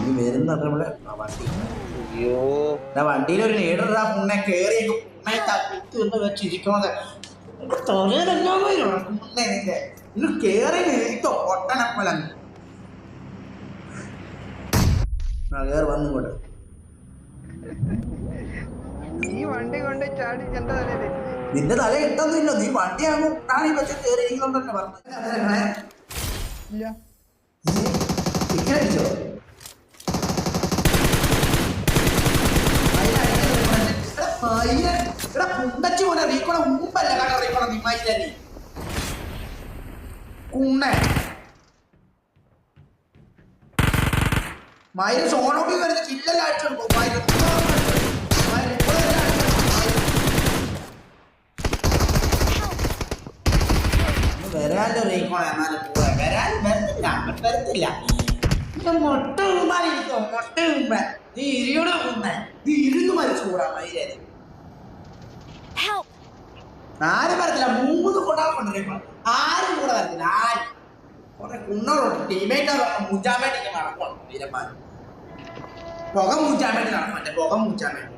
നീ വരുന്നുണ്ട് നമ്മള് വണ്ടി. അയ്യോ വണ്ടിയിലൊരു ലീഡറാ മുന്നേ കേറി മുന്നേ തപ്പിന്ന് വെച്ചിരിക്കുന്നത്. മുന്നേ നിന്റെ ഇന്ന് കേറി നിൽത്തോ ഒട്ടനപ്പല കേറി വന്നിങ്ങോട്ട്. ഈ വണ്ടി കൊണ്ട് ചാടി എന്റെ തലയിൽ നിന്റെ തല ഇട്ടൊന്നുമില്ല. നീ വണ്ടി ആകുമ്പോ ഉട്ടാണി വെച്ച് കേറി ഇരിക്കുന്നുണ്ടല്ലേ പറഞ്ഞു. ടിക്കറ്റടിച്ചോ? കുണ്ടച്ചു പോലെ റീക്കോണ മുമ്പല്ല കേട്ടോ. റീക്കോണ നിമ്മായി കുണ്ണേ മയില് സോണോട്ടി വരുന്ന ചില്ലെല്ലാം അടിച്ചെടുക്കും. വരാല്ലോ റീക്കോണ. എന്നാലും പോവാ വരാൻ വരത്തില്ല. വരത്തില്ല. മുട്ട ഉമ്മാനിരിക്കോ? മുട്ട ഉമ്മ നീ ഇരിയുടെ ഉമ്മ നീ ഇരുന്ന് മരിച്ചു കൂടാ മയിലേ. ആരും വരത്തില്ല. 3 കൊണ്ടാൾ കൊണ്ടിരിക്കണം. ആരും കൂടെ വരത്തില്ല. ആരും കുറെ കുണ്ണോളുണ്ട്. ടീമേറ്റ് മുച്ചാൻ വേണ്ടി നടക്കണം. വീരന്മാർ പുക മൂച്ചാൻ വേണ്ടി നടക്കും. മറ്റേ പുക മൂച്ചാൻ വേണ്ടി